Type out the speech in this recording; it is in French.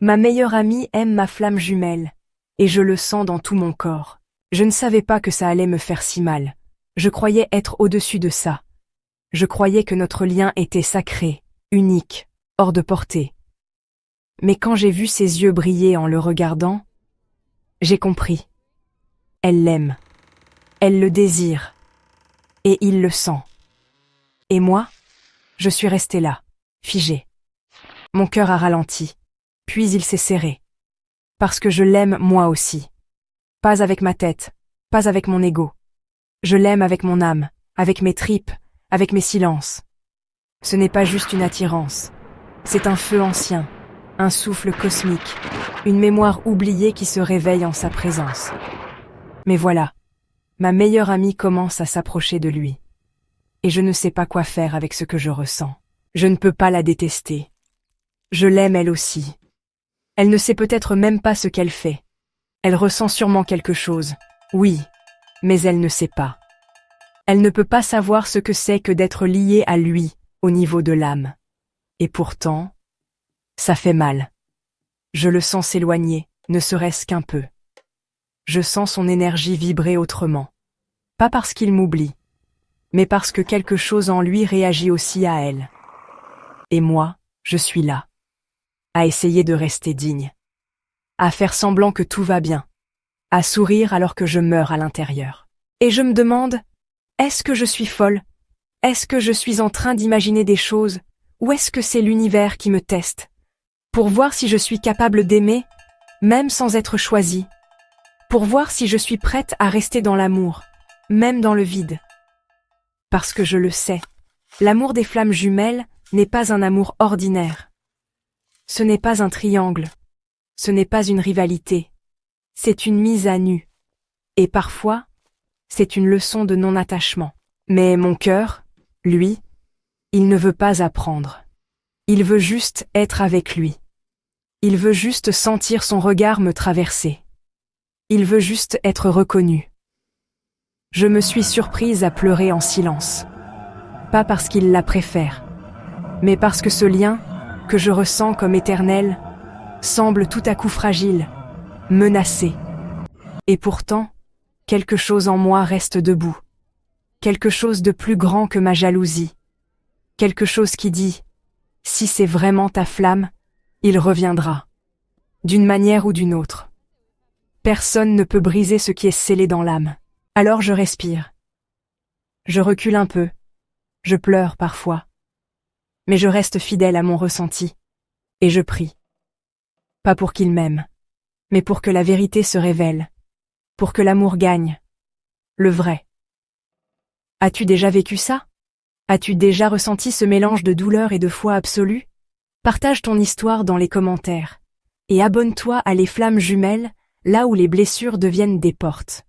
Ma meilleure amie aime ma flamme jumelle, et je le sens dans tout mon corps. Je ne savais pas que ça allait me faire si mal. Je croyais être au-dessus de ça. Je croyais que notre lien était sacré, unique, hors de portée. Mais quand j'ai vu ses yeux briller en le regardant, j'ai compris. Elle l'aime. Elle le désire. Et il le sent. Et moi, je suis restée là, figée. Mon cœur a ralenti, puis il s'est serré. Parce que je l'aime moi aussi. Pas avec ma tête, pas avec mon ego. Je l'aime avec mon âme, avec mes tripes, avec mes silences. Ce n'est pas juste une attirance. C'est un feu ancien, un souffle cosmique, une mémoire oubliée qui se réveille en sa présence. Mais voilà, ma meilleure amie commence à s'approcher de lui. Et je ne sais pas quoi faire avec ce que je ressens. Je ne peux pas la détester. Je l'aime elle aussi. Elle ne sait peut-être même pas ce qu'elle fait. Elle ressent sûrement quelque chose, oui, mais elle ne sait pas. Elle ne peut pas savoir ce que c'est que d'être liée à lui, au niveau de l'âme. Et pourtant, ça fait mal. Je le sens s'éloigner, ne serait-ce qu'un peu. Je sens son énergie vibrer autrement. Pas parce qu'il m'oublie, mais parce que quelque chose en lui réagit aussi à elle. Et moi, je suis là, à essayer de rester digne, à faire semblant que tout va bien, à sourire alors que je meurs à l'intérieur. Et je me demande, est-ce que je suis folle? Est-ce que je suis en train d'imaginer des choses? Ou est-ce que c'est l'univers qui me teste? Pour voir si je suis capable d'aimer, même sans être choisie. Pour voir si je suis prête à rester dans l'amour, même dans le vide. Parce que je le sais, l'amour des flammes jumelles n'est pas un amour ordinaire. Ce n'est pas un triangle. Ce n'est pas une rivalité. C'est une mise à nu. Et parfois, c'est une leçon de non-attachement. Mais mon cœur, lui, il ne veut pas apprendre. Il veut juste être avec lui. Il veut juste sentir son regard me traverser. Il veut juste être reconnu. Je me suis surprise à pleurer en silence. Pas parce qu'il la préfère, mais parce que ce lien, que je ressens comme éternel, semble tout à coup fragile, menacé. Et pourtant, quelque chose en moi reste debout. Quelque chose de plus grand que ma jalousie. Quelque chose qui dit, si c'est vraiment ta flamme, il reviendra. D'une manière ou d'une autre. Personne ne peut briser ce qui est scellé dans l'âme. Alors je respire. Je recule un peu. Je pleure parfois. Mais je reste fidèle à mon ressenti. Et je prie. Pas pour qu'il m'aime, mais pour que la vérité se révèle. Pour que l'amour gagne. Le vrai. As-tu déjà vécu ça? As-tu déjà ressenti ce mélange de douleur et de foi absolue? Partage ton histoire dans les commentaires. Et abonne-toi à Les Flammes Jumelles, là où les blessures deviennent des portes.